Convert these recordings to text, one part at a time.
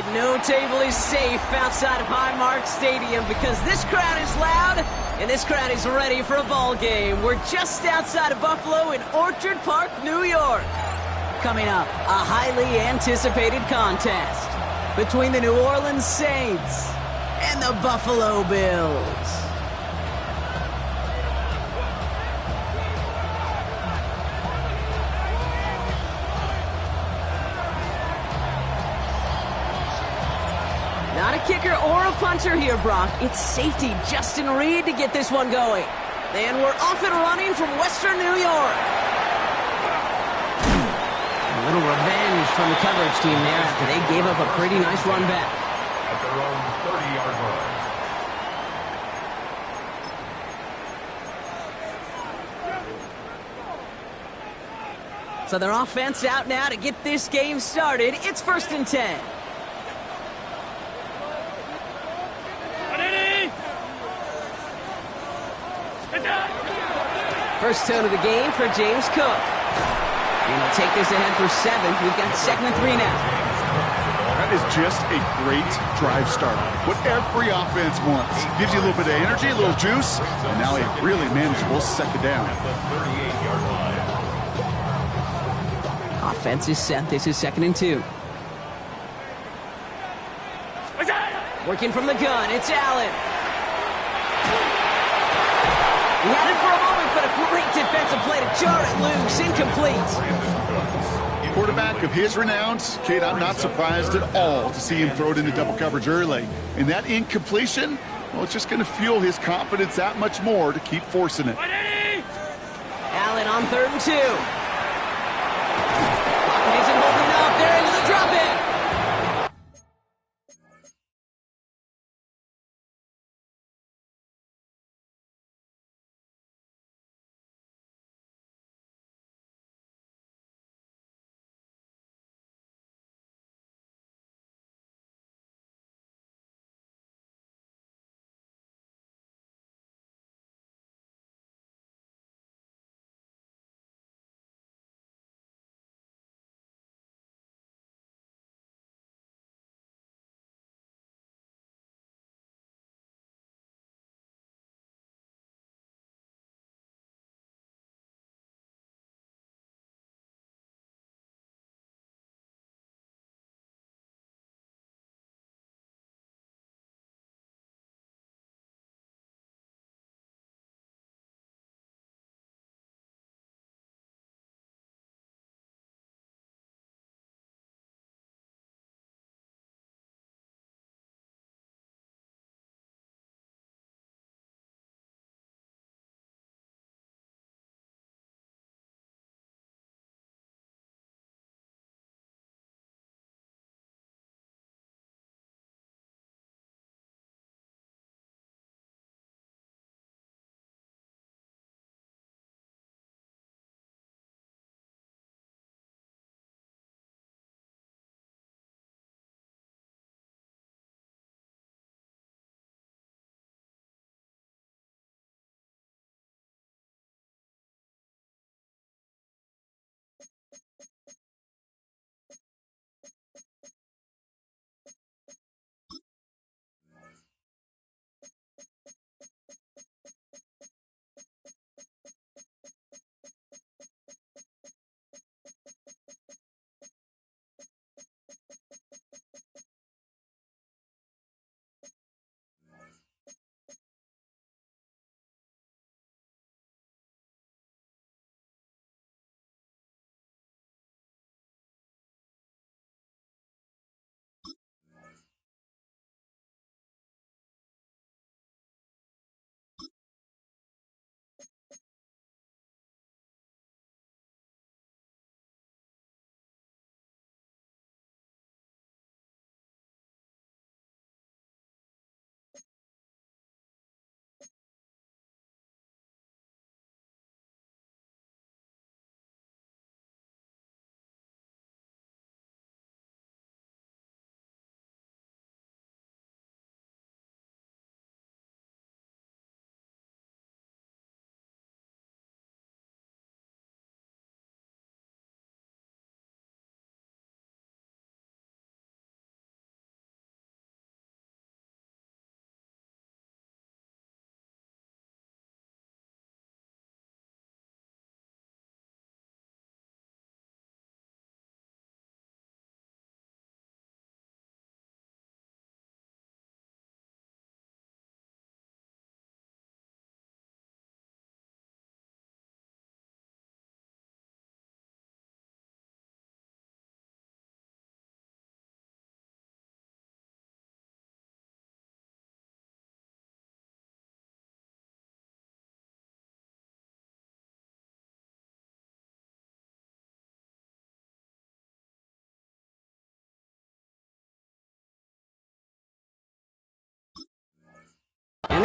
right, no table is safe outside of Highmark Stadium because this crowd is loud and this crowd is ready for a ball game. We're just outside of Buffalo in Orchard Park, New York. Coming up, a highly anticipated contest between the New Orleans Saints and the Buffalo Bills. Not a kicker or a punter here, Brock. It's safety Justin Reed to get this one going. And we're off and running from Western New York. A little revenge from the coverage team there after they gave up a pretty nice run back. At their own 30-yard line. So their offense out now to get this game started. It's 1st and 10. First tone of the game for James Cook. And he'll take this ahead for 7. We've got 2nd and 3 now. That is just a great drive start. What every offense wants. Gives you a little bit of energy, a little juice, and now a really manageable 2nd down. Offense is set. This is 2nd and 2. Working from the gun, it's Allen. He had it for a moment, but a great defensive play to jar it loose. Incomplete. Quarterback of his renowned, Kate, I'm not surprised at all to see him throw it into double coverage early. And that incompletion, well, it's just going to fuel his confidence that much more to keep forcing it. Allen on 3rd and 2. Pocket isn't holding up. They're into the drop in.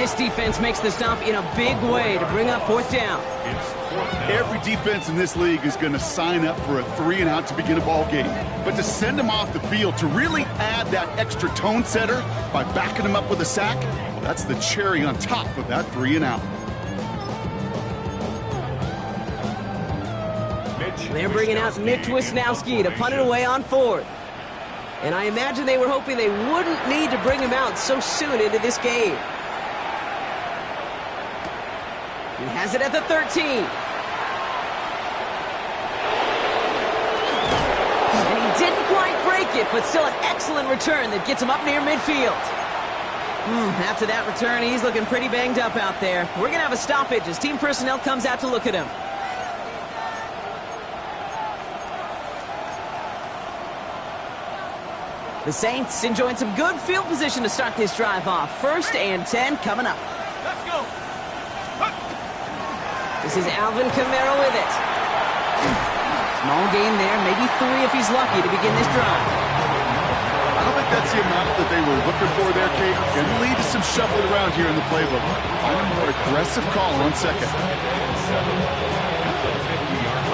this defense makes the stop in a big way to bring up fourth down. Every defense in this league is going to sign up for a 3-and-out to begin a ball game. But to send them off the field, to really add that extra tone setter by backing them up with a sack, well, that's the cherry on top of that 3-and-out. They're bringing out Nick Wisnowski to punt it away on fourth. And I imagine they were hoping they wouldn't need to bring him out so soon into this game. He has it at the 13. And he didn't quite break it, but still an excellent return that gets him up near midfield. After that return, he's looking pretty banged up out there. We're going to have a stoppage as team personnel comes out to look at him. The Saints enjoying some good field position to start this drive off. 1st and 10 coming up. Let's go. This is Alvin Kamara with it. Small gain there, maybe 3 if he's lucky to begin this drive. I don't think that's the amount that they were looking for there, Kate. Going to lead to some shuffling around here in the playbook. Find a more aggressive call on second.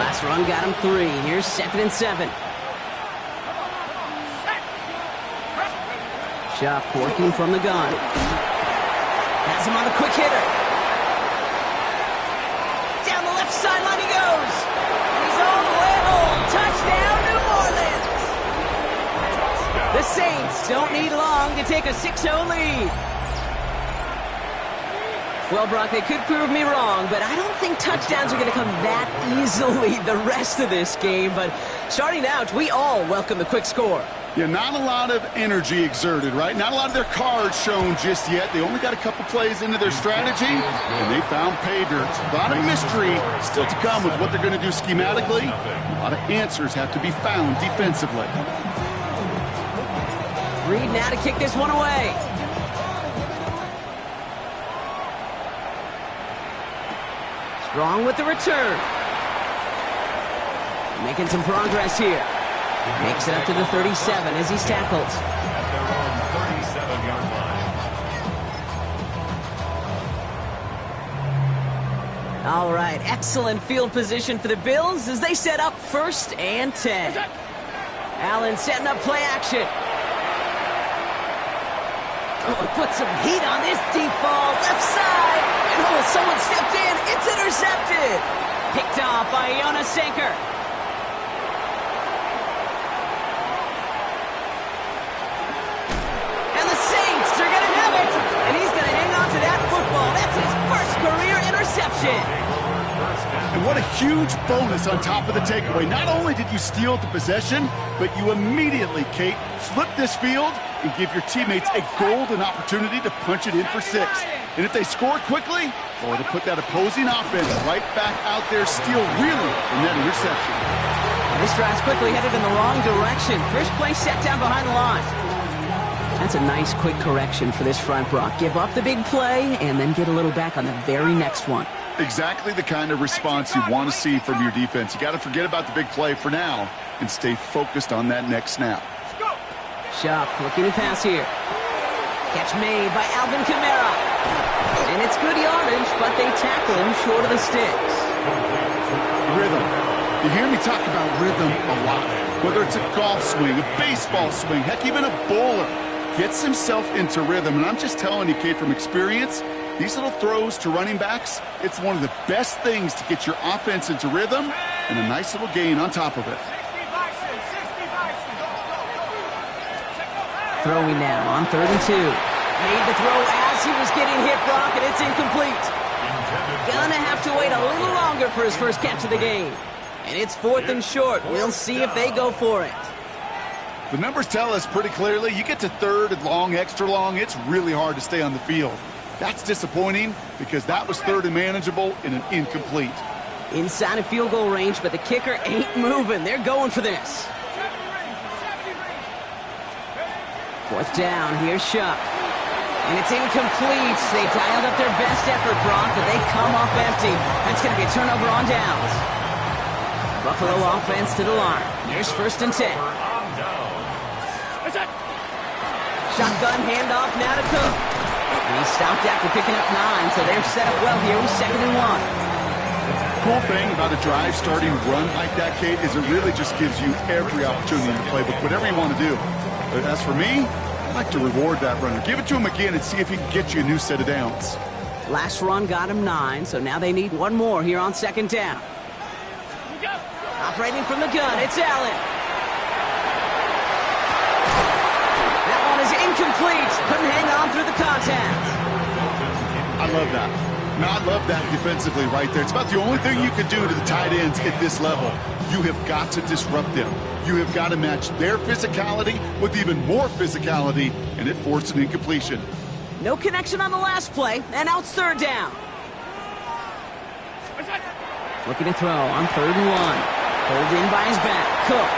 Last run got him 3. Here's 2nd and 7. Shuck working from the gun. Has him on a quick hitter. Down the left sideline he goes. And he's all the way home. Touchdown, New Orleans. The Saints don't need long to take a 6-0 lead. Well, Brock, they could prove me wrong, but I don't think touchdowns are going to come that easily the rest of this game. But starting out, we all welcome the quick score. Yeah, not a lot of energy exerted, right? Not a lot of their cards shown just yet. They only got a couple plays into their strategy, and they found pay dirt. A lot of mystery still to come with what they're going to do schematically. A lot of answers have to be found defensively. Reed now to kick this one away. Strong with the return. Making some progress here. Makes it up to the 37 as he's tackled. At their own 37-yard line. All right, excellent field position for the Bills as they set up 1st and 10. Allen setting up play action. Oh, put some heat on this deep ball, left side. And oh, someone stepped in. It's intercepted. Picked off by Jonas Sanker. And what a huge bonus on top of the takeaway. Not only did you steal the possession, but you immediately, Kate, flip this field and give your teammates a golden opportunity to punch it in for 6. And if they score quickly, or to put that opposing offense right back out there, steal really from that interception. This drive's quickly headed in the wrong direction. First play set down behind the line. That's a nice quick correction for this front, Brock. Give up the big play and then get a little back on the very next one. Exactly the kind of response you want to see from your defense. You got to forget about the big play for now and stay focused on that next snap. Shuck looking to pass here. Catch made by Alvin Kamara. And it's good yardage, but they tackle him short of the sticks. Rhythm. You hear me talk about rhythm a lot. Whether it's a golf swing, a baseball swing, heck, even a bowler gets himself into rhythm. And I'm just telling you, Kate, from experience, these little throws to running backs, it's one of the best things to get your offense into rhythm and a nice little gain on top of it. Throwing now on 3rd and 2. Made the throw as he was getting hit, Brock, and it's incomplete. Gonna have to wait a little longer for his first catch of the game. And it's 4th and short. We'll see if they go for it. The numbers tell us pretty clearly, you get to 3rd and long, extra long, it's really hard to stay on the field. That's disappointing because that was 3rd and manageable in an incomplete. Inside of field goal range, but the kicker ain't moving. They're going for this. 4th down, here's Shuck. And it's incomplete. They dialed up their best effort, Brock, but they come up empty. That's going to be a turnover on downs. Buffalo offense to the line. Here's 1st and 10. Shotgun handoff now to Cook. And he stopped after picking up 9, so they're set up well here with 2nd and 1. Cool thing about a drive starting run like that, Kate, is it really just gives you every opportunity in the playbook, whatever you want to do. But as for me, I like to reward that runner. Give it to him again and see if he can get you a new set of downs. Last run got him 9, so now they need one more here on 2nd down. Operating from the gun, it's Allen. That one is incomplete. Couldn't hang on through the contact. I love that. Now, I love that defensively right there. It's about the only thing you can do to the tight ends at this level. You have got to disrupt them. You have got to match their physicality with even more physicality, and it forced an incompletion. No connection on the last play, and now it's 3rd down. Looking to throw on 3rd and 1. Pulled in by his back. Cook.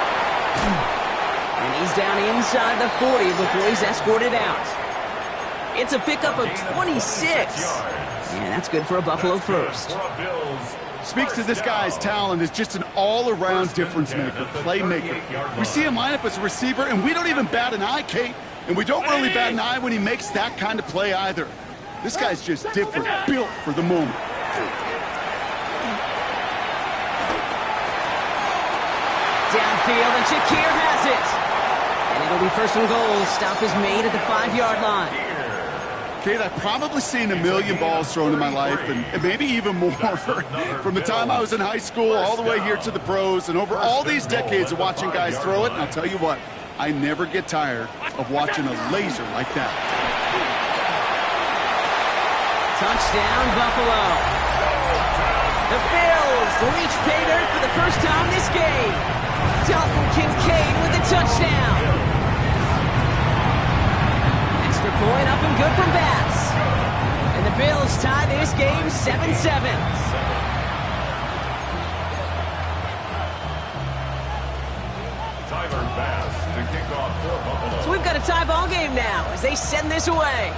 And he's down inside the 40 before he's escorted out. It's a pickup of 26. And that's good for a Buffalo first. Speaks to this guy's talent as just an all-around difference maker, playmaker. We see him line up as a receiver, and we don't even bat an eye, Kate. And we don't really bat an eye when he makes that kind of play either. This guy's just different, built for the moment. Downfield, and Shakir has it. And it'll be 1st and goal. Stop is made at the 5-yard line. Kate, I've probably seen a million balls thrown in my life, and maybe even more. From the time I was in high school all the way here to the pros, and over all these decades of watching guys throw it, and I'll tell you what, I never get tired of watching a laser like that. Touchdown, Buffalo. The Bills reach pay dirt for the first time this game. Dalton Kincaid with the touchdown. Extra point up and good from Bass. And the Bills tie this game 7-7. So we've got a tie ball game now as they send this away.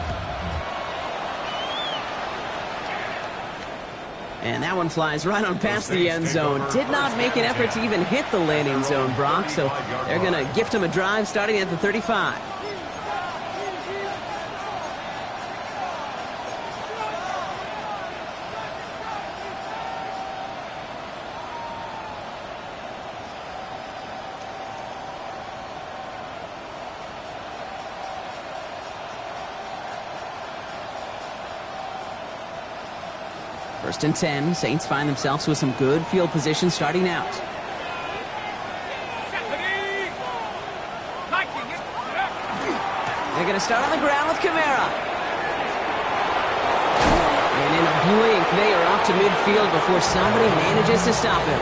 And that one flies right on past the end zone. Did not make an effort to even hit the landing zone, Brock, so they're going to gift him a drive starting at the 35. First and 10, Saints find themselves with some good field position starting out. They're going to start on the ground with Kamara. And in a blink, they are off to midfield before somebody manages to stop him.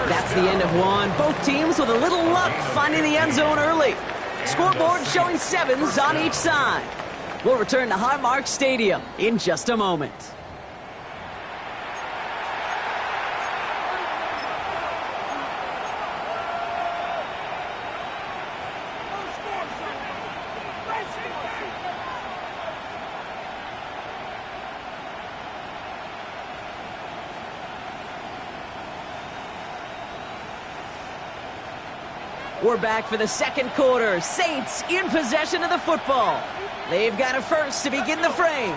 That's the end of one. Both teams with a little luck finding the end zone early. Scoreboard showing 7s on each side. We'll return to Highmark Stadium in just a moment. We're back for the second quarter. Saints in possession of the football. They've got a first to begin the frame.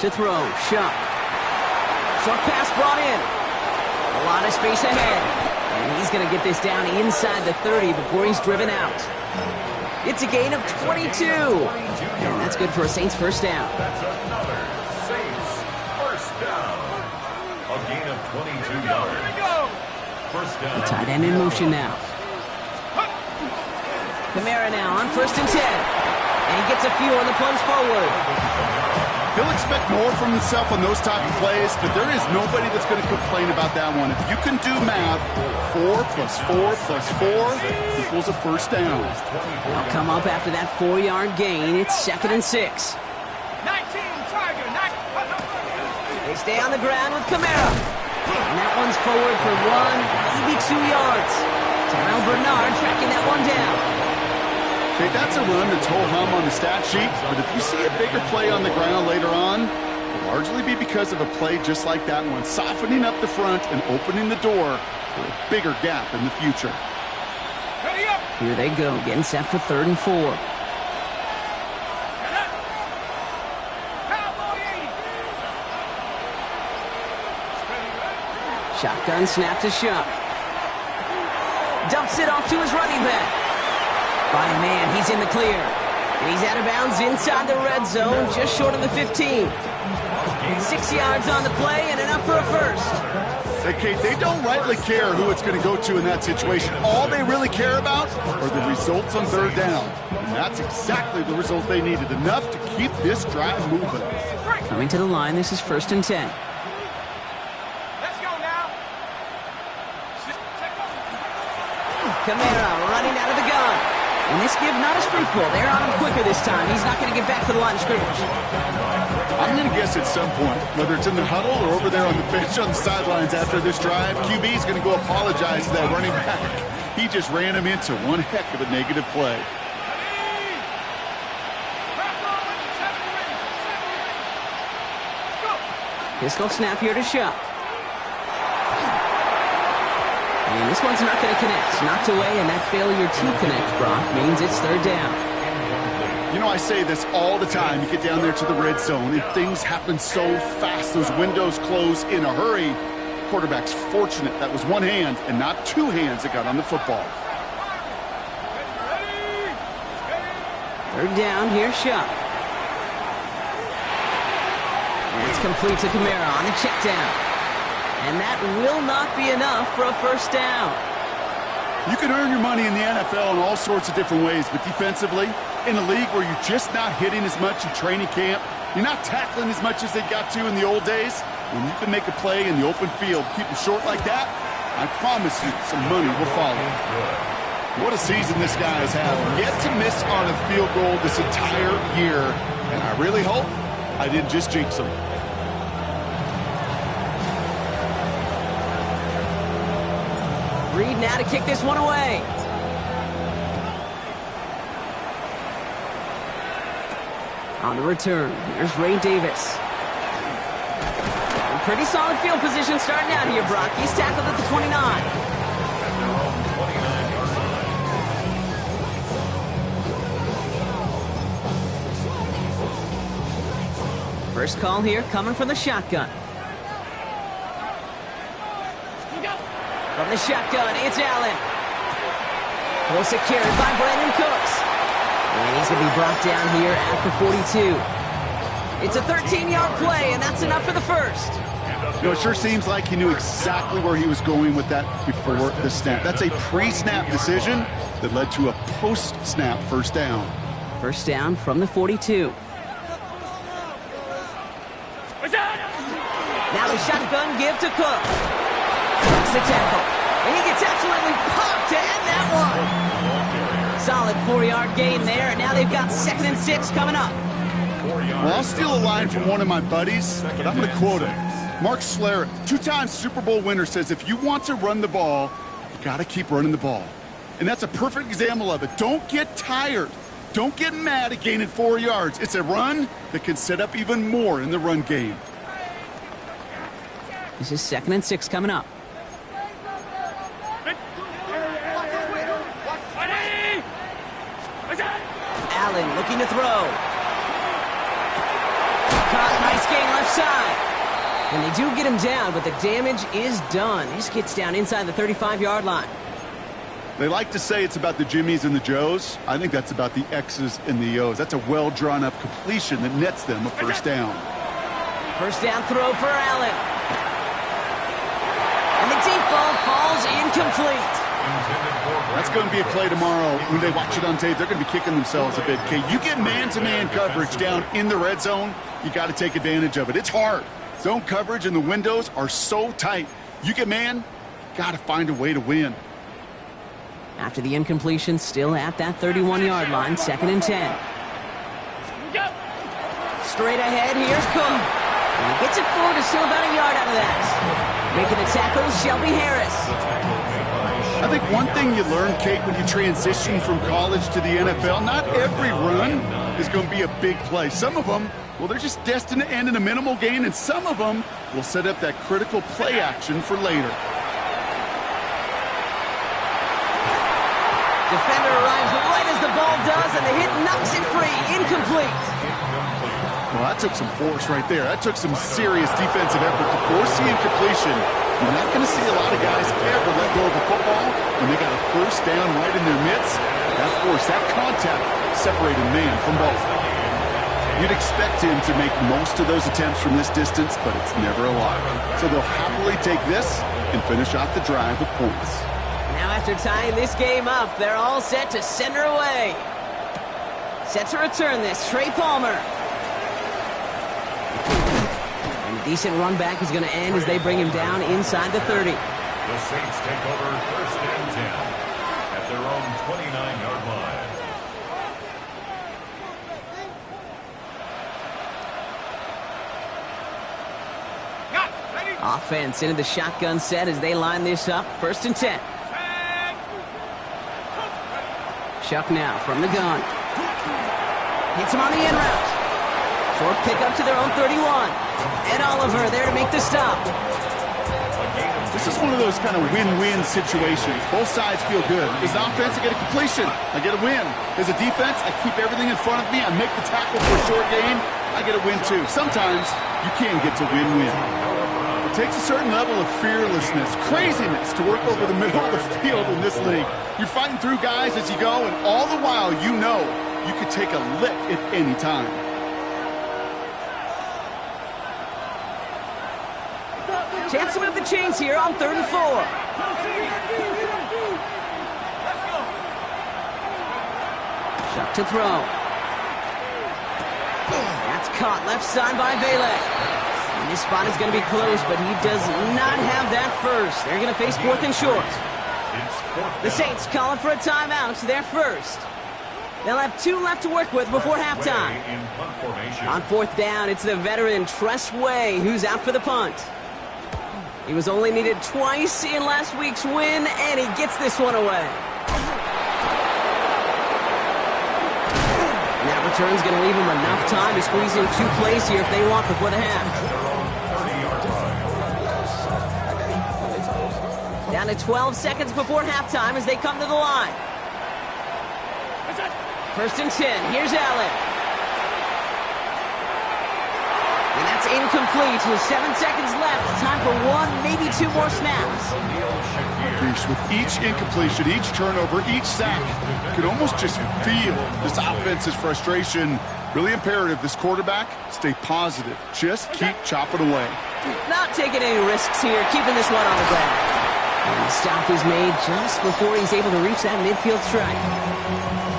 To throw, Shuck. Short pass brought in. A lot of space ahead. And he's going to get this down inside the 30 before he's driven out. It's a gain of 22. And that's good for a Saints first down. That's another Saints first down. A gain of 22 yards. First down. The tight end in motion now. Kamara now on 1st and 10. And he gets a few on the plunge forward. He'll expect more from himself on those type of plays, but there is nobody that's going to complain about that one. If you can do math, 4 plus 4 plus 4 equals a first down. They'll come up after that 4-yard gain. It's 2nd and 6. 19, Tiger, They stay on the ground with Kamara. And that one's forward for 1, maybe 2 yards. Terrell Bernard tracking that one down. Okay, that's a run that's ho-hum on the stat sheet, but if you see a bigger play on the ground later on, it'll largely be because of a play just like that one, softening up the front and opening the door for a bigger gap in the future. ready up, Here they go, getting set for 3rd and 4. Shotgun snap to Shuck. Dumps it off to his running back. By a man, he's in the clear. And he's out of bounds inside the red zone, just short of the 15. 6 yards on the play and enough for a first. Hey, Kate, they don't rightly care who it's going to go to in that situation. All they really care about are the results on 3rd down. And that's exactly the result they needed, enough to keep this drive moving. Coming to the line, this is 1st and 10. Camara running out of the gun. And this give not as fruitful. They're on him quicker this time. He's not going to get back to the line of scrimmage. I'm going to guess at some point, whether it's in the huddle or over there on the bench on the sidelines after this drive, QB is going to go apologize to that running back. He just ran him into one heck of a negative play. Pistol snap here to Shuck. And this one's not going to connect. Knocked away, and that failure to connect, Brock, means it's 3rd down. You know, I say this all the time. You get down there to the red zone, and things happen so fast. Those windows close in a hurry. Quarterback's fortunate that was one hand and not 2 hands that got on the football. 3rd down, here's Shuck. And it's complete to Camara on the check down. And that will not be enough for a first down. You can earn your money in the NFL in all sorts of different ways, but defensively, in a league where you're just not hitting as much in training camp, you're not tackling as much as they got to in the old days, when you can make a play in the open field, keep them short like that, I promise you some money will follow. What a season this guy has had. Yet to miss on a field goal this entire year, and I really hope I didn't just jinx him. Reed now to kick this one away. On the return, here's Ray Davis. Pretty solid field position starting out here, Brock. He's tackled at the 29. First call here coming from the shotgun. From the shotgun, it's Allen. Well secured by Brandon Cooks. And he's going to be brought down here at the 42. It's a 13-yard play, and that's enough for the first. You know, it sure seems like he knew exactly where he was going with that before the snap. That's a pre-snap decision that led to a post-snap first down. First down from the 42. Now the shotgun give to Cook. Makes the tackle. And he gets absolutely popped to end that one. Solid 4-yard gain there, and now they've got 2nd and 6 coming up. Well, I'll steal a line from one of my buddies, but I'm going to quote him. Mark Schlereth, 2-time Super Bowl winner, says if you want to run the ball, you got to keep running the ball. And that's a perfect example of it. Don't get tired. Don't get mad at gaining 4 yards. It's a run that can set up even more in the run game. This is 2nd and 6 coming up. Allen looking to throw. Caught, nice gain left side. And they do get him down, but the damage is done. This gets down inside the 35-yard line. They like to say it's about the Jimmies and the Joes. I think that's about the X's and the O's. That's a well-drawn-up completion that nets them a first down. First down throw for Allen. And the deep ball falls incomplete. That's going to be a play tomorrow. When they watch it on tape, they're going to be kicking themselves a bit. Okay, you get man-to-man coverage down in the red zone, you got to take advantage of it. It's hard. Zone coverage and the windows are so tight. You get man, got to find a way to win. After the incompletion, still at that 31-yard line, 2nd and 10. Straight ahead, here's Cook. And he gets it forward to still about a yard out of that. Making the tackle, Shelby Harris. I think one thing you learn, Kate, when you transition from college to the NFL, not every run is going to be a big play. Some of them, well, they're just destined to end in a minimal gain, and some of them will set up that critical play action for later. Defender arrives right as the ball does, and the hit knocks it free. Incomplete. Well, that took some force right there. That took some serious defensive effort to force the incompletion. You're not going to see a lot of guys ever let go of a football when they got a first down right in their midst. That force, that contact, separated man from ball. You'd expect him to make most of those attempts from this distance, but it's never a lot. So they'll happily take this and finish off the drive with points. Now after tying this game up, they're all set to send her away. Set to return this, Trey Palmer. And a decent run back is going to end as they bring him down inside the 30. The Saints take over first and 10 at their own 29-yard line. Offense into the shotgun set as they line this up. First and 10. Chuck now from the gun. Hits him on the in route. Short pickup to their own 31. Ed Oliver there to make the stop. This is one of those kind of win-win situations. Both sides feel good. As an offense, I get a completion. I get a win. As a defense, I keep everything in front of me. I make the tackle for a short gain. I get a win too. Sometimes you can get to win-win. It takes a certain level of fearlessness, craziness to work over the middle of the field in this league. You're fighting through guys as you go, and all the while you know you could take a lick at any time. Chance to move the chains here on 3rd and 4. Chuck to throw. That's caught left side by Bailey. And this spot is going to be close, but he does not have that first. They're going to face 4th and short. The Saints calling for a timeout. They're first. They'll have 2 left to work with before halftime. On 4th down, it's the veteran Tress Way who's out for the punt. He was only needed twice in last week's win, and he gets this one away. And that return's going to leave him enough time to squeeze in 2 plays here if they want before the half. Down to 12 seconds before halftime as they come to the line. First and 10. Here's Allen. And that's incomplete with 7 seconds left. Time for 1, maybe 2 more snaps. With each incompletion, each turnover, each sack, you can almost just feel this offense's frustration. Really imperative, this quarterback, stay positive. Just keep chopping away. Not taking any risks here, keeping this one on the ground. And the stop is made just before he's able to reach that midfield strike.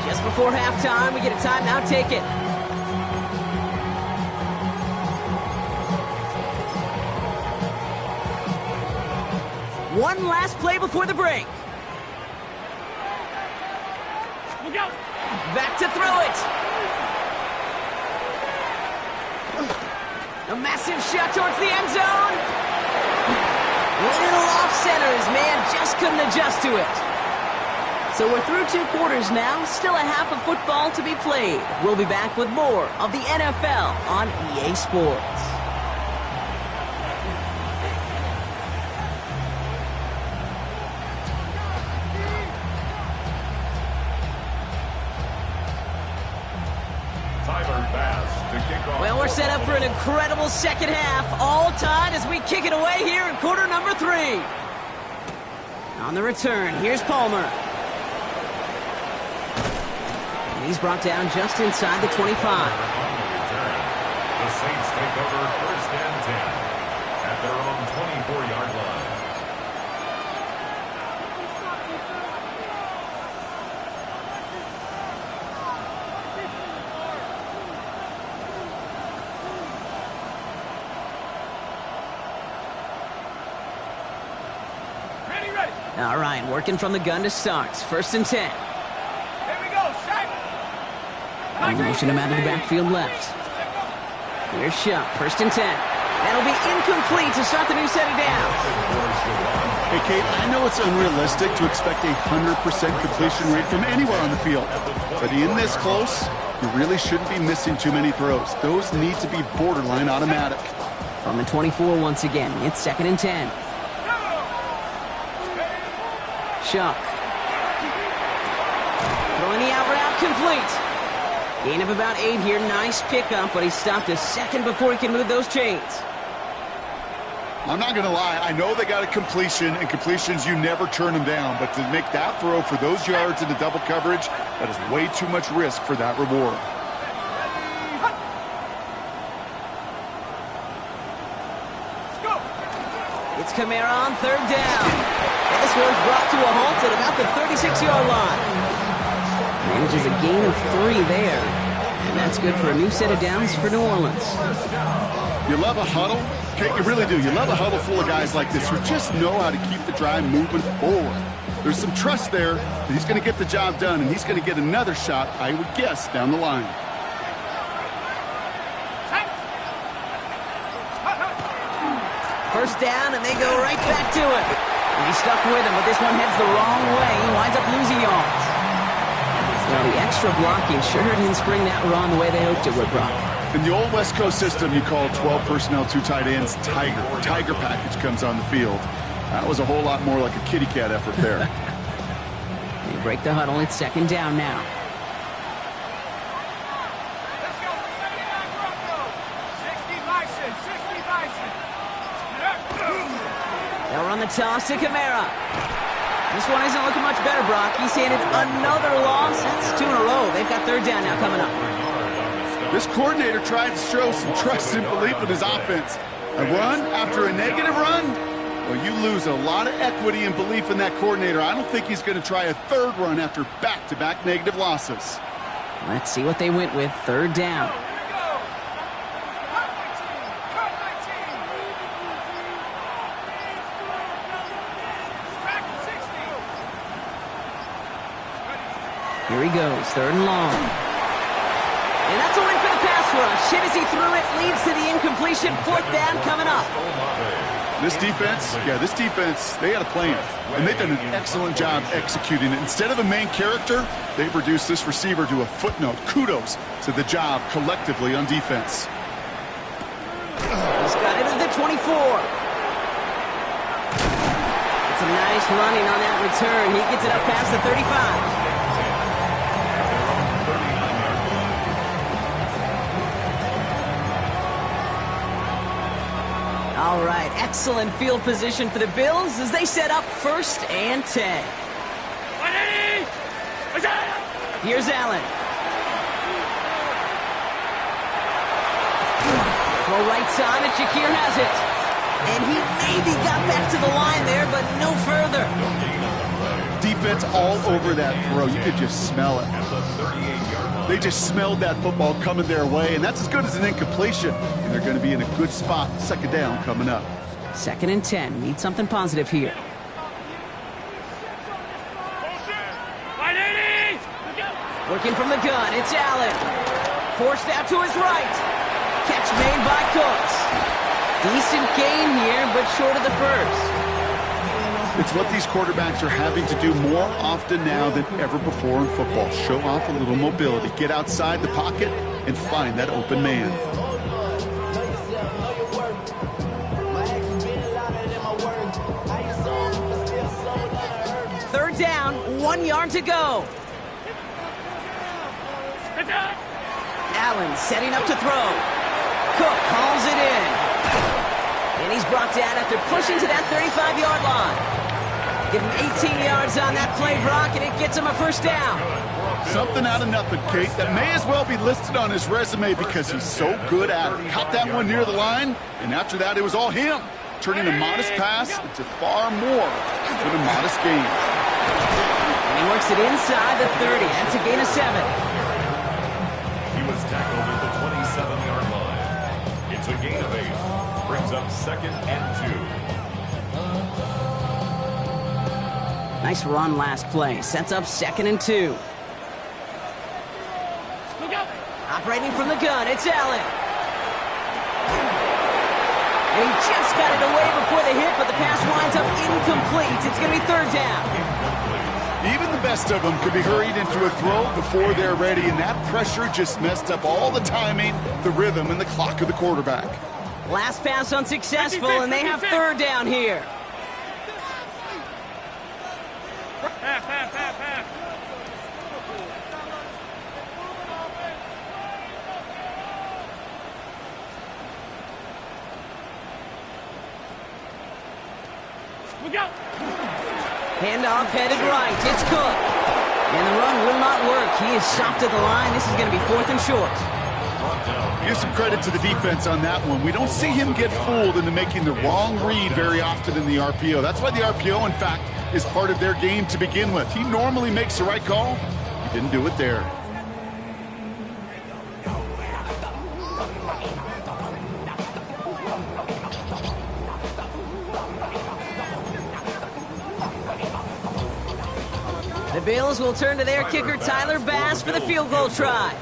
Just before halftime, we get a timeout taken. One last play before the break. Back to throw it. A massive shot towards the end zone. Little off center. His man just couldn't adjust to it. So we're through 2 quarters now. Still a half of football to be played. We'll be back with more of the NFL on EA Sports. Well, we're set up for an incredible second half. All tied as we kick it away here in quarter number 3. On the return, here's Palmer. And he's brought down just inside the 25. The Saints take over first and 10 at their own 24-yard line. All right, working from the gun to start. First and 10. Here we go, Shaq. They motion him out of the backfield left. Here's Shuck, first and 10. That'll be incomplete to start the new set of downs. Hey, Kate, I know it's unrealistic to expect a 100% completion rate from anywhere on the field. But in this close, you really shouldn't be missing too many throws. Those need to be borderline automatic. From the 24 once again, it's second and 10. Chuck. Throwing the out route complete. Gain of about 8 here. Nice pickup, but he stopped a second before he can move those chains. I'm not going to lie. I know they got a completion, and completions, you never turn them down. But to make that throw for those yards into double coverage, that is way too much risk for that reward. It's Ncaa on 3rd down. And this one's brought to a halt at about the 36-yard line. Manages a gain of 3 there. And that's good for a new set of downs for New Orleans. You love a huddle? Kate, you really do. You love a huddle full of guys like this who just know how to keep the drive moving forward. There's some trust there that he's going to get the job done, and he's going to get another shot, I would guess, down the line. First down, and they go right back to it. And he's stuck with him, but this one heads the wrong way. He winds up losing yards. Well, the extra blocking sure didn't spring that run the way they hoped it would, Brock. In the old West Coast system, you call 12 personnel, 2 tight ends, Tiger. Tiger package comes on the field. That was a whole lot more like a kitty cat effort there. They break the huddle. It's 2nd down now. Let's go. 79 Bronco. 60 Bison. 60 Bison. They'll run the toss to Ncaa. This one isn't looking much better, Brock. He's handed another loss. That's 2 in a row. They've got 3rd down now coming up. This coordinator tried to show some trust and belief in his offense. A run after a negative run? Well, you lose a lot of equity and belief in that coordinator. I don't think he's going to try a 3rd run after back-to-back negative losses. Let's see what they went with. 3rd down. Here he goes, 3rd and long. And that's a win for the pass rush. Hit as he threw it, leads to the incompletion. 4th down coming up. This defense, they had a plan. And they've done an excellent job executing it. Instead of a main character, they've reduced this receiver to a footnote. Kudos to the job collectively on defense. He's got it at the 24. It's a nice running on that return. He gets it up past the 35. All right, excellent field position for the Bills as they set up 1st and 10. Here's Allen. Throw right side, and Shakir has it. And he maybe got back to the line there, but no further. Defense all over that throw. You could just smell it. They just smelled that football coming their way, and that's as good as an incompletion. And they're going to be in a good spot. 2nd down coming up. 2nd and 10. Need something positive here. Working from the gun. It's Allen. Forced out to his right. Catch made by Cooks. Decent gain here, but short of the first. It's what these quarterbacks are having to do more often now than ever before in football. Show off a little mobility. Get outside the pocket and find that open man. Third down, 1 yard to go. Allen setting up to throw. Cook calls it in. And he's brought down after pushing to that 35-yard line. Give him 18 yards on that play, Brock, and it gets him a 1st down. Something out of nothing, Kate, that may as well be listed on his resume because he's so good at it. Caught that one near the line, and after that, it was all him, turning a modest pass into far more than a modest gain. And he works it inside the 30. That's a gain of 7. He was tackled at the 27-yard line. It's a gain of 8. Brings up 2nd and 2. Nice run last play. Sets up 2nd and 2. Operating from the gun, it's Allen. And he just got it away before the hit, but the pass winds up incomplete. It's going to be 3rd down. Even the best of them could be hurried into a throw before they're ready, and that pressure just messed up all the timing, the rhythm, and the clock of the quarterback. Last pass unsuccessful, and they have 3rd down here. Handoff headed right. It's Cook. And the run will not work. He is stopped at the line. This is going to be 4th and short. Give some credit to the defense on that one. We don't see him get fooled into making the wrong read very often in the RPO. That's why the RPO, in fact, is part of their game to begin with. He normally makes the right call. He didn't do it there. The Bills will turn to their kicker, Tyler Bass, for the field goal try.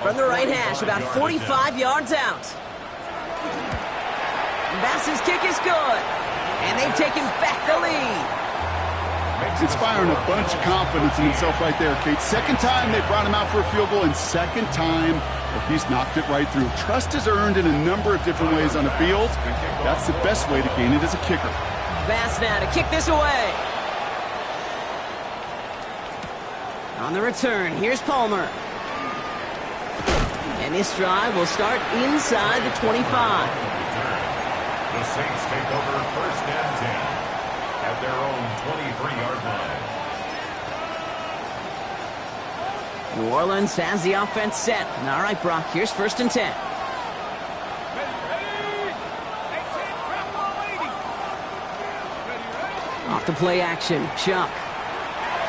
From the right hash, about 45 yards out. Bass's kick is good. And they've taken back the lead. Inspiring a bunch of confidence in himself right there, Kate. Second time they brought him out for a field goal, and second time he's knocked it right through. Trust is earned in a number of different ways on the field. That's the best way to gain it as a kicker. Bass now to kick this away. On the return, here's Palmer. And this drive will start inside the 25. The Saints take over 1st and 10 at their own 23-yard line. New Orleans has the offense set. All right, Brock, here's 1st and 10. Off the play action, Chuck.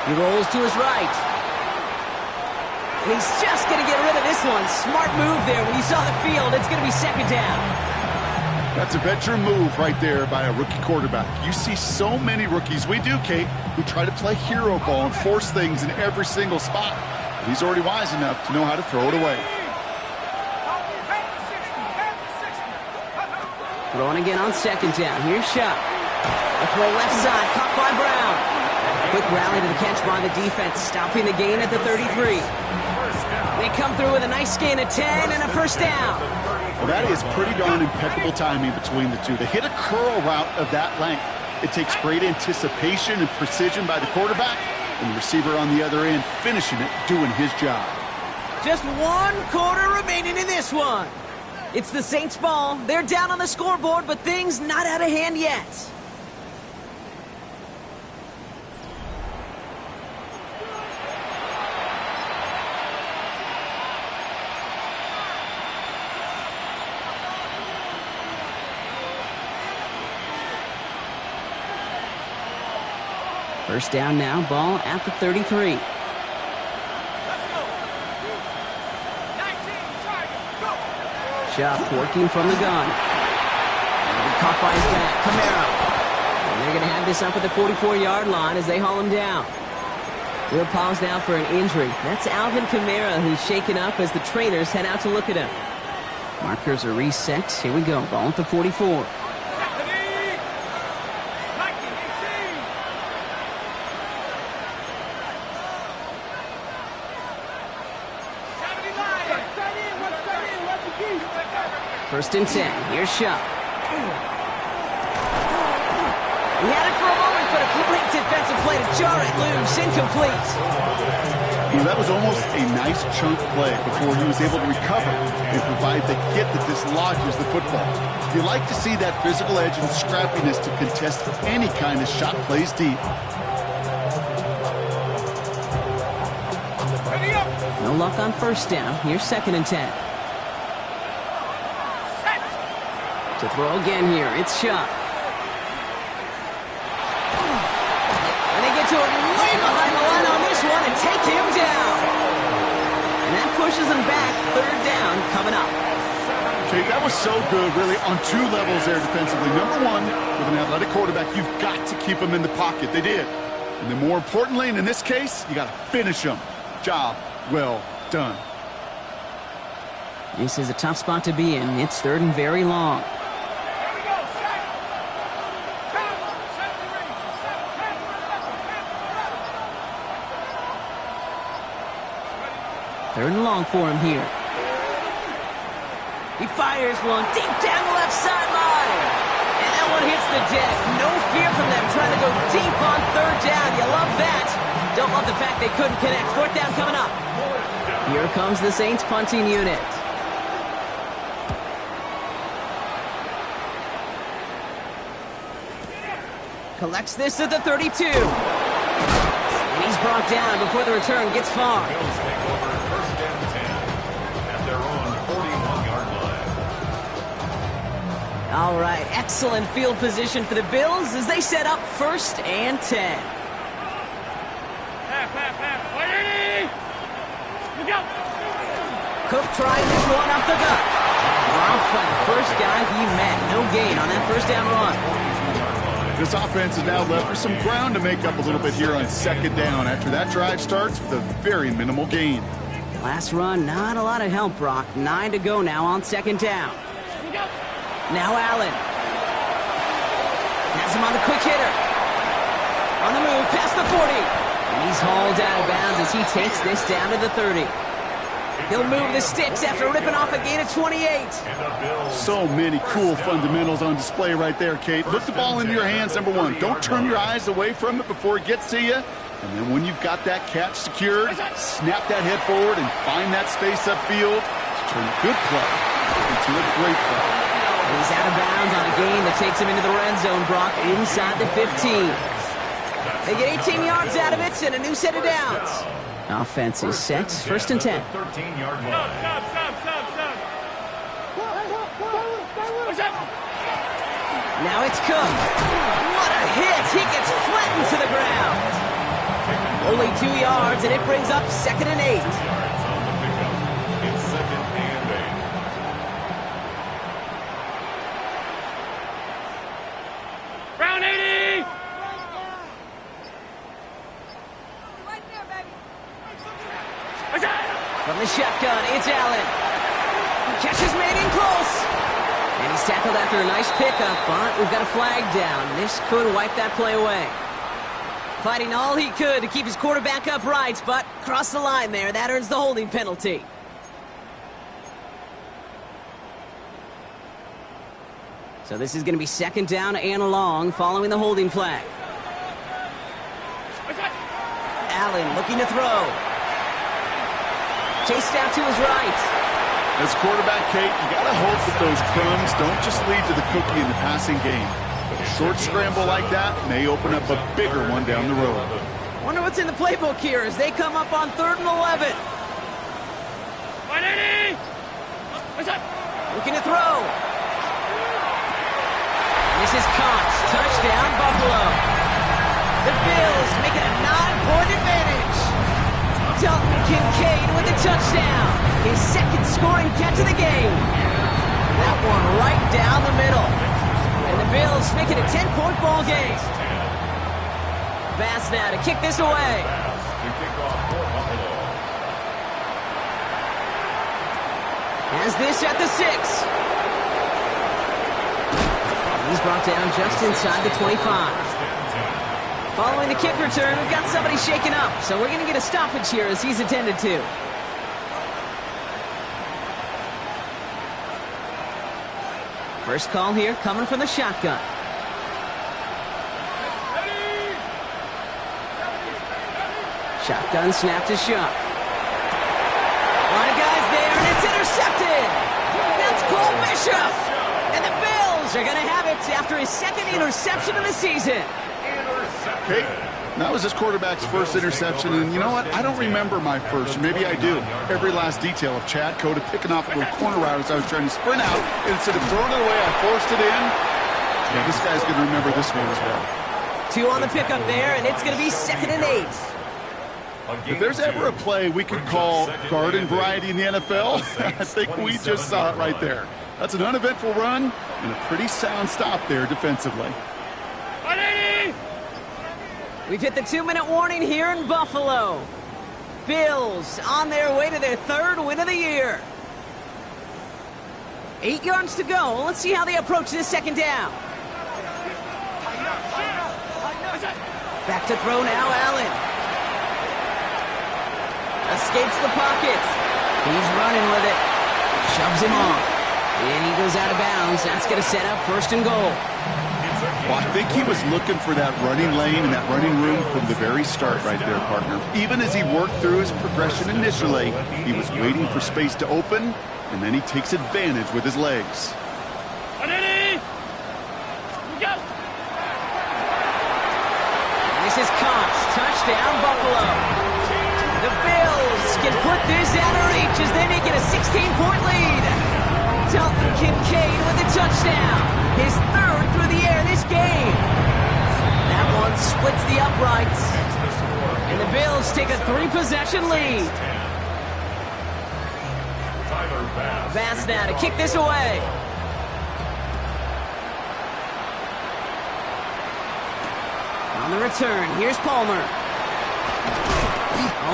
He rolls to his right. And he's just going to get rid of this one. Smart move there when you saw the field. It's going to be 2nd down. That's a veteran move right there by a rookie quarterback. You see so many rookies, we do, Kate, who try to play hero ball and force things in every single spot. But he's already wise enough to know how to throw it away. Throwing again on 2nd down. Here's Shuck. A throw left side, caught by Brown. Quick rally to the catch by the defense, stopping the gain at the 33. They come through with a nice gain of 10 and a 1st down. Well, that is pretty darn impeccable timing between the two. To hit a curl route of that length, it takes great anticipation and precision by the quarterback, and the receiver on the other end finishing it, doing his job. Just 1/4 remaining in this one. It's the Saints' ball. They're down on the scoreboard, but things not out of hand yet. First down now, ball at the 33. Shuck working from the gun. And caught by his back, Camara. And they're going to have this up at the 44-yard line as they haul him down. We'll pause now for an injury. That's Alvin Kamara, who's shaken up as the trainers head out to look at him. Markers are reset. Here we go, ball at the 44. First and 10. Here's Shuck. He had it for a moment, but a great defensive play to jar it loose. Incomplete. You know, that was almost a nice chunk play before he was able to recover and provide the hit that dislodges the football. You like to see that physical edge and scrappiness to contest any kind of shot plays deep. No luck on first down. Here's 2nd and 10. To throw again here, it's Shuck. And they get to it way behind the line on this one and take him down. And that pushes them back. 3rd down coming up. Okay, that was so good, really, on 2 levels there defensively. Number one, with an athletic quarterback, you've got to keep him in the pocket. They did. And then more importantly, and in this case, you got to finish him. Job well done. This is a tough spot to be in. It's 3rd and very long. Third and long for him here. He fires one deep down the left sideline. And that one hits the deck. No fear from them trying to go deep on 3rd down. You love that. Don't love the fact they couldn't connect. 4th down coming up. Here comes the Saints punting unit. Collects this at the 32. And he's brought down before the return gets far. Bills take over first and 10 at their own 41-yard line. All right, excellent field position for the Bills as they set up first and 10. Cook trying this one up the gut. Dropped by the first guy he met. No gain on that first down run. This offense is now left for some ground to make up a little bit here on second down after that drive starts with a very minimal gain. Last run, not a lot of help, Brock. 9 to go now on second down. Now Allen. Has him on the quick hitter. On the move, past the 40. And he's hauled out of bounds as he takes this down to the 30. He'll move the sticks after ripping off a gain of 28. So many cool fundamentals on display right there, Kate. Look the ball into your hands, number one. Don't turn your eyes away from it before it gets to you. And then when you've got that catch secured, snap that head forward and find that space upfield to turn a good play into a great play. He's out of bounds on a gain that takes him into the red zone, Brock, inside the 15. They get 18 yards out of it and a new set of downs. Offense is set, first and 10. 13-yard line. Now it's Cook. What a hit! He gets flattened to the ground. Only 2 yards, and it brings up second and 8. Yards on the pickup. It's second and 8. Brown 80! From the shotgun, it's Allen. Catch is made in close. And he's tackled after a nice pickup, but we've got a flag down. This could wipe that play away. Fighting all he could to keep his quarterback upright, but crossed the line there. That earns the holding penalty. So this is going to be second down and long following the holding flag. Allen looking to throw. Chased out to his right. As a quarterback, Kate, you got to hope that those crumbs don't just lead to the cookie in the passing game. But a short scramble like that may open up a bigger one down the road. Wonder what's in the playbook here as they come up on 3rd and 11. 180! Looking to throw. And this is caught. Touchdown, Buffalo. The Bills make it a 9-point advantage. Dalton Kincaid with a touchdown. His second scoring catch of the game. That one right down the middle. And the Bills make it a 10-point ball game. Bass now to kick this away. To kick off for Buffalo. Has this at the 6. He's brought down just inside the 25. Following the kick return, we've got somebody shaken up, so we're going to get a stoppage here as he's attended to. First call here coming from the shotgun. Shotgun snap to Shuck. Line of guys there, and it's intercepted. That's Cole Bishop. And the Bills are going to have it after his second interception of the season. Okay, that was his quarterback's first interception, and you know what? I don't remember my first. Maybe I do. Every last detail of Chad Cota picking off a little corner route as I was trying to sprint out, and instead of throwing it away, I forced it in. Yeah, this guy's going to remember this one as well. 2 on the pickup there, and it's going to be second and 8. If there's ever a play we could call garden variety in the NFL, I think we just saw it right there. That's an uneventful run and a pretty sound stop there defensively. 180! We've hit the 2-minute warning here in Buffalo. Bills on their way to their 3rd win of the year. 8 yards to go. Let's see how they approach this second down. Back to throw now, Allen. Escapes the pocket. He's running with it. Shoves him off. And he goes out of bounds. That's going to set up 1st and goal. Well, I think he was looking for that running lane and that running room from the very start right there, partner. Even as he worked through his progression initially, he was waiting for space to open, and then he takes advantage with his legs. 180! Go! touchdown, Buffalo. The Bills can put this out of reach as they make it a 16-point lead. Dalton Kincaid with a touchdown. His third through the air this game. That one splits the uprights. And the Bills take a 3-possession lead. Bass now to kick this away. On the return, here's Palmer.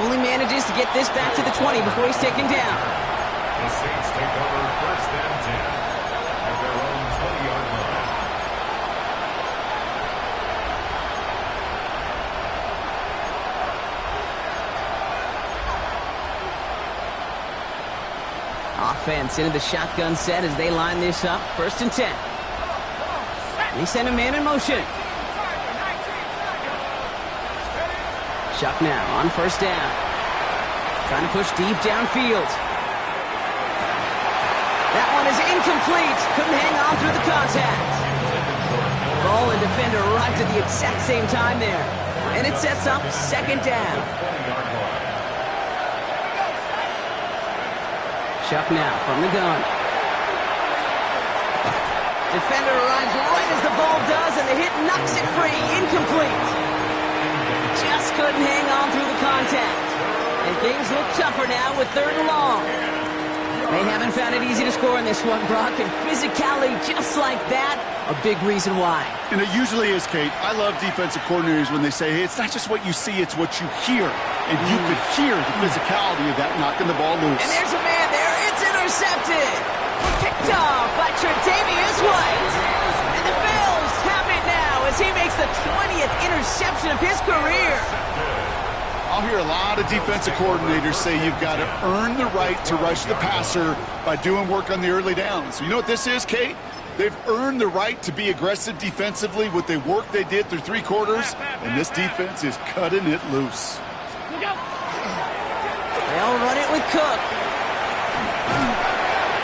Only manages to get this back to the 20 before he's taken down. The Saints take over first and 10 at their own 20-yard line. Offense into the shotgun set as they line this up. First and 10. They send a man in motion. Chuck now on first down. Trying to push deep downfield. That one is incomplete. Couldn't hang on through the contact. Ball and defender arrived at the exact same time there. And it sets up second down. Chuck now from the gun. Defender arrives right as the ball does, and the hit knocks it free. Incomplete. Just couldn't hang on through the contact. And things look tougher now with third and long. They haven't found it easy to score in this one, Brock, and physicality just like that, a big reason why. And it usually is, Kate. I love defensive coordinators when they say, hey, it's not just what you see, it's what you hear. And you could hear the physicality of that knocking the ball loose. And there's a man there. It's intercepted. Picked off by Tre'Davious White. And the Bills have it now as he makes the 20th interception of his career. I'll hear a lot of defensive coordinators say you've got to earn the right to rush the passer by doing work on the early downs. You know what this is, Kate? They've earned the right to be aggressive defensively with the work they did through 3 quarters, and this defense is cutting it loose. They'll run it with Cook.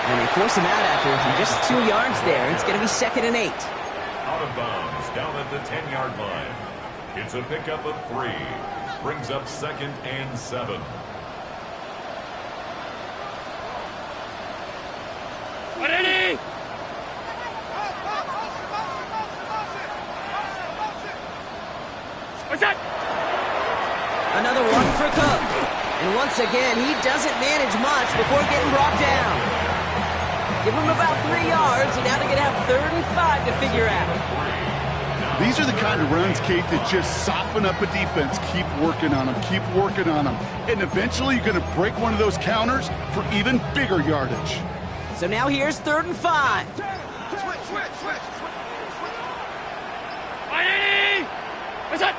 And they force him out after just 2 yards there. It's going to be second and 8. Out of bounds, down at the 10-yard line. It's a pickup of 3. Brings up second and 7. Ready? What's that? Another one for Cook. And once again, he doesn't manage much before getting brought down. Give him about 3 yards, and now they're going to have 3rd and 5 to figure out. These are the kind of runs, Kate, that just soften up a defense. Keep working on them, keep working on them. And eventually you're going to break one of those counters for even bigger yardage. So now here's 3rd and 5. Switch. Ready? What's that?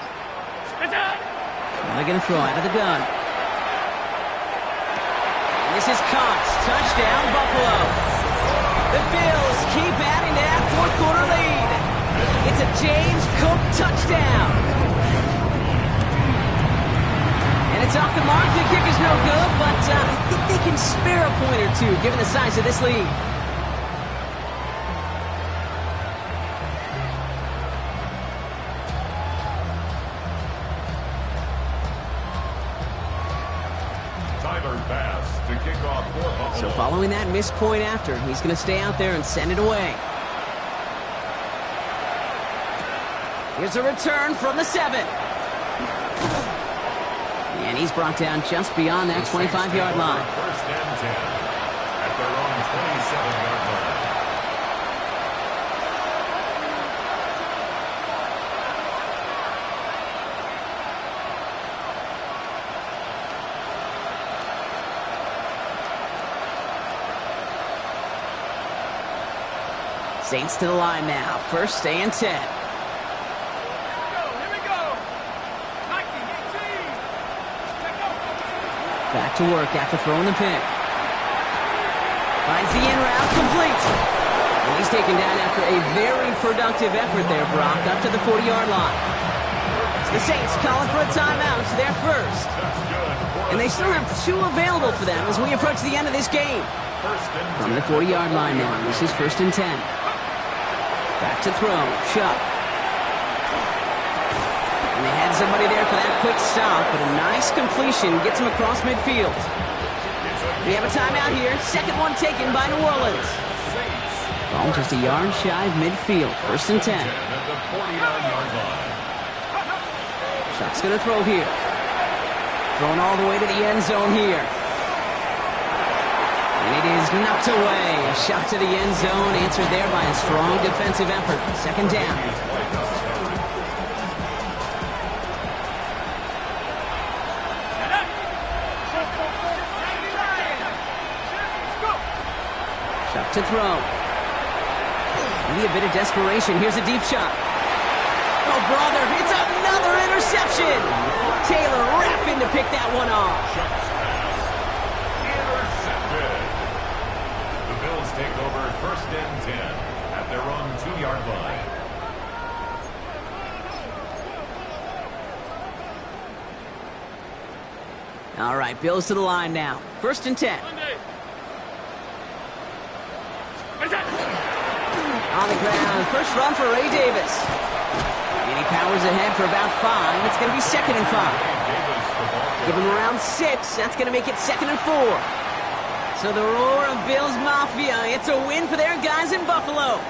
They're going to throw out of the gun. And this is Cox. Touchdown, Buffalo. The Bills keep adding to that 4th quarter lead. It's a James Cook touchdown. And it's off the mark. The kick is no good, but I think they can spare a point or two given the size of this lead. To kick off for Buffalo. So following that missed point after, he's going to stay out there and send it away. Here's a return from the 7. And he's brought down just beyond that 25-yard line. First and 10 at their own 27-yard line. Saints to the line now. First and 10. Here we go. Nike, 18. Back to work after throwing the pick. Finds the in route, complete. And he's taken down after a very productive effort there, Brock, up to the 40-yard line. The Saints calling for a timeout. It's their first. And they still have 2 available for them as we approach the end of this game. From the 40-yard line now, this is first and 10. Back to throw, Chuck. And they head somebody there for that quick stop, but a nice completion gets him across midfield. We have a timeout here. Second one taken by New Orleans. Ball just a yard shy of midfield. First and 10. At the 49-yard line. Shot's going to throw here. Throwing all the way to the end zone here. And it is knocked away. A shot to the end zone, answered there by a strong defensive effort. Second down. Shot to throw. Maybe a bit of desperation. Here's a deep shot. Oh, brother, it's another interception. Taylor rapping to pick that one off. Intercepted. The Bills take over first and 10 at their own 2-yard line. All right, Bills to the line now. First and 10. On the ground, first run for Ray Davis. And he powers ahead for about 5. It's going to be second and 5. Give him around 6. That's going to make it second and 4. So the roar of Bills Mafia, it's a win for their guys in Buffalo.